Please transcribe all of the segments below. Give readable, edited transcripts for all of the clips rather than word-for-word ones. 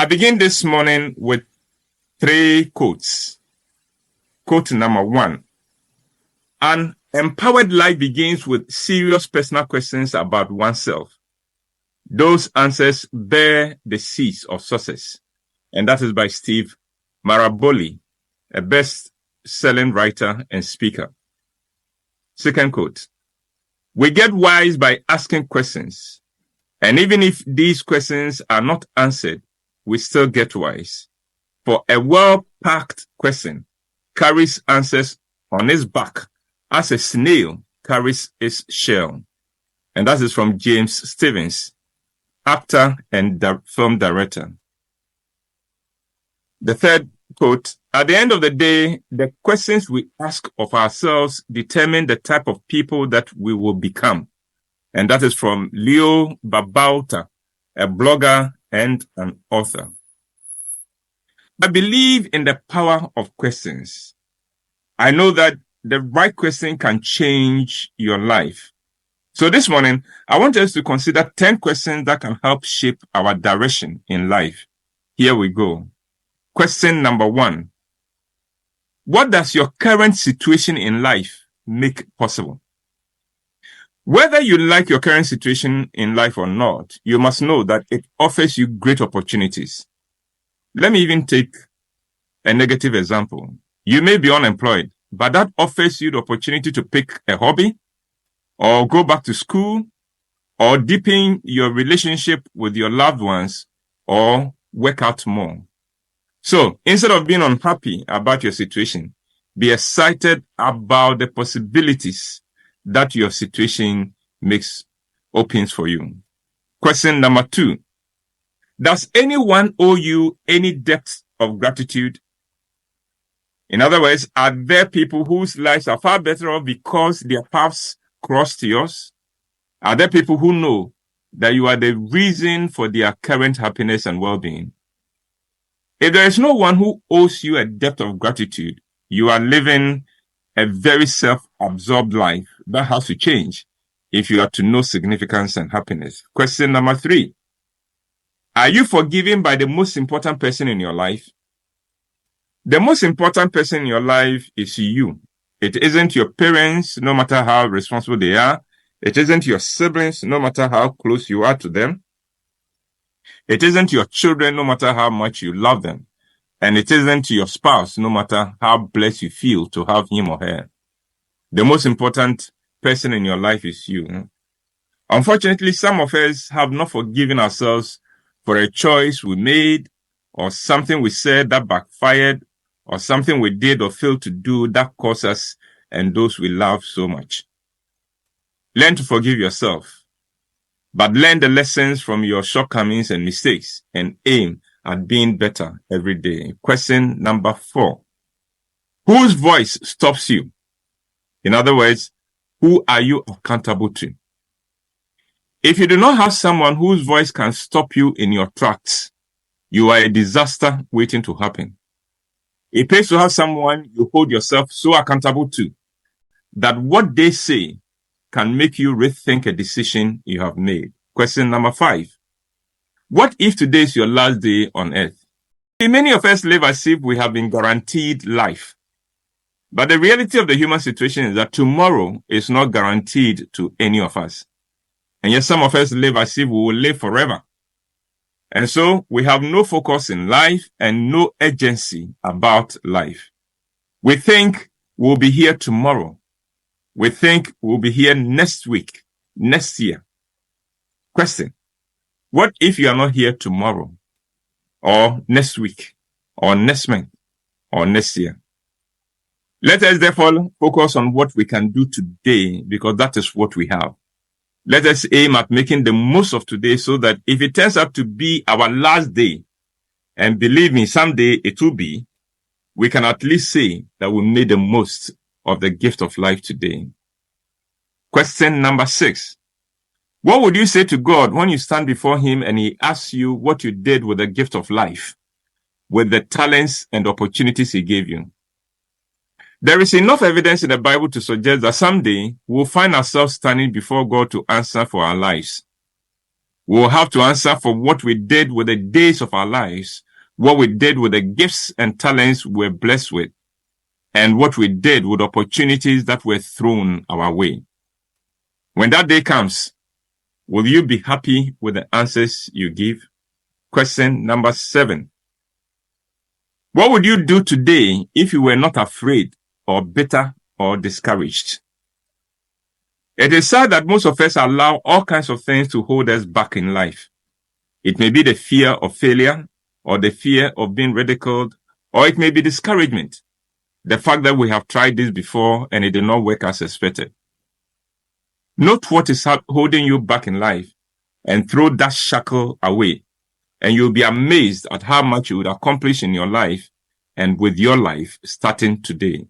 I begin this morning with 3 quotes. Quote number 1. An empowered life begins with serious personal questions about oneself. Those answers bear the seeds of success. And that is by Steve Maraboli, a best-selling writer and speaker. Second quote. We get wise by asking questions. And even if these questions are not answered, we still get wise. For a well-packed question carries answers on its back as a snail carries its shell. And that is from James Stevens, actor and film director. The third quote, at the end of the day, the questions we ask of ourselves determine the type of people that we will become. And that is from Leo Babauta, a blogger and an author. I believe in the power of questions. I know that the right question can change your life. So this morning, I want us to consider 10 questions that can help shape our direction in life. Here we go. Question number 1. What does your current situation in life make possible? Whether you like your current situation in life or not, you must know that it offers you great opportunities. Let me even take a negative example. You may be unemployed, but that offers you the opportunity to pick a hobby, or go back to school, or deepen your relationship with your loved ones, or work out more. So, instead of being unhappy about your situation, be excited about the possibilities that your situation opens for you. Question number 2. Does anyone owe you any debt of gratitude? In other words, are there people whose lives are far better off because their paths crossed yours? Are there people who know that you are the reason for their current happiness and well-being? If there is no one who owes you a debt of gratitude, you are living a very self-absorbed life that has to change if you are to know significance and happiness. Question number 3. Are you forgiven by the most important person in your life? The most important person in your life is you. It isn't your parents, no matter how responsible they are. It isn't your siblings, no matter how close you are to them. It isn't your children, no matter how much you love them. And it isn't your spouse, no matter how blessed you feel to have him or her. The most important person in your life is you. Unfortunately, some of us have not forgiven ourselves for a choice we made, or something we said that backfired, or something we did or failed to do that cost us and those we love so much. Learn to forgive yourself, but learn the lessons from your shortcomings and mistakes and aim at being better every day. Question number 4. Whose voice stops you? In other words, who are you accountable to? If you do not have someone whose voice can stop you in your tracks, you are a disaster waiting to happen. It pays to have someone you hold yourself so accountable to that what they say can make you rethink a decision you have made. Question number 5. What if today is your last day on earth? Many of us live as if we have been guaranteed life. But the reality of the human situation is that tomorrow is not guaranteed to any of us. And yet some of us live as if we will live forever. And so we have no focus in life and no urgency about life. We think we'll be here tomorrow. We think we'll be here next week, next year. Question. What if you are not here tomorrow, or next week, or next month, or next year? Let us therefore focus on what we can do today, because that is what we have. Let us aim at making the most of today so that if it turns out to be our last day, and believe me, someday it will be, we can at least say that we made the most of the gift of life today. Question number 6. What would you say to God when you stand before him and he asks you what you did with the gift of life, with the talents and opportunities he gave you? There is enough evidence in the Bible to suggest that someday we'll find ourselves standing before God to answer for our lives. We'll have to answer for what we did with the days of our lives, what we did with the gifts and talents we're blessed with, and what we did with opportunities that were thrown our way. When that day comes, will you be happy with the answers you give? Question number 7. What would you do today if you were not afraid or bitter or discouraged? It is sad that most of us allow all kinds of things to hold us back in life. It may be the fear of failure, or the fear of being ridiculed, or it may be discouragement. The fact that we have tried this before and it did not work as expected. Note what is holding you back in life and throw that shackle away, and you'll be amazed at how much you would accomplish in your life and with your life starting today.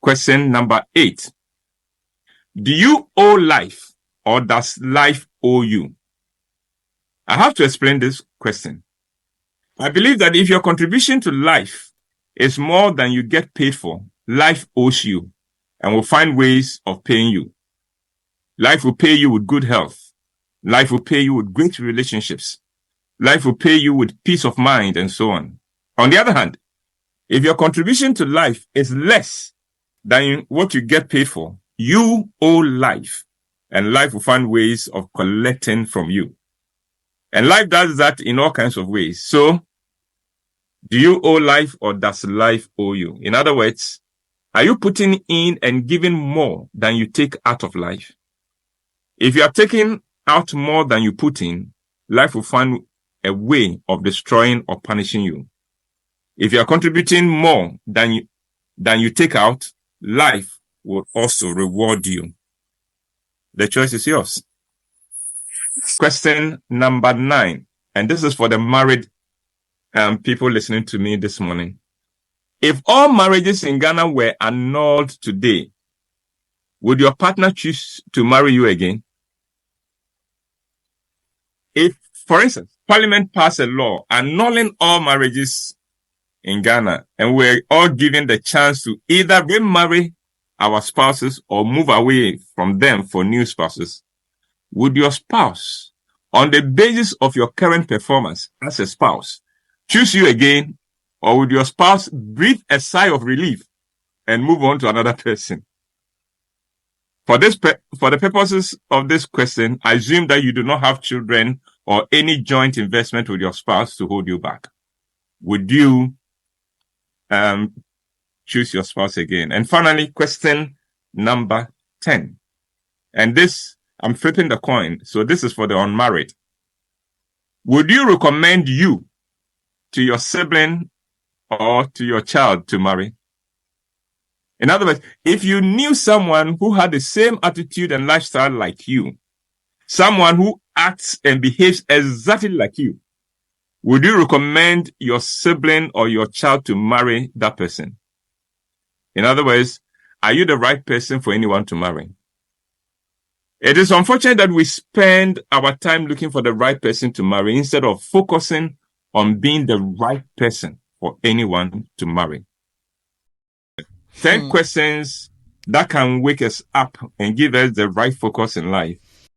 Question number 8. Do you owe life, or does life owe you? I have to explain this question. I believe that if your contribution to life is more than you get paid for, life owes you and will find ways of paying you. Life will pay you with good health. Life will pay you with great relationships. Life will pay you with peace of mind and so on. On the other hand, if your contribution to life is less than what you get paid for, you owe life, and life will find ways of collecting from you. And life does that in all kinds of ways. So, do you owe life, or does life owe you? In other words, are you putting in and giving more than you take out of life? If you are taking out more than you put in, life will find a way of destroying or punishing you. If you are contributing more than you take out, life will also reward you. The choice is yours. Question number 9, and this is for the married people listening to me this morning. If all marriages in Ghana were annulled today, would your partner choose to marry you again? If, for instance, Parliament passed a law annulling all marriages in Ghana, and we're all given the chance to either remarry our spouses or move away from them for new spouses, would your spouse, on the basis of your current performance as a spouse, choose you again, or would your spouse breathe a sigh of relief and move on to another person? For the purposes of this question, I assume that you do not have children or any joint investment with your spouse to hold you back. Would you choose your spouse again? And finally, question number 10. And this, I'm flipping the coin, so this is for the unmarried. Would you recommend you to your sibling or to your child to marry? In other words, if you knew someone who had the same attitude and lifestyle like you, someone who acts and behaves exactly like you, would you recommend your sibling or your child to marry that person? In other words, are you the right person for anyone to marry? It is unfortunate that we spend our time looking for the right person to marry instead of focusing on being the right person for anyone to marry. 10 questions that can wake us up and give us the right focus in life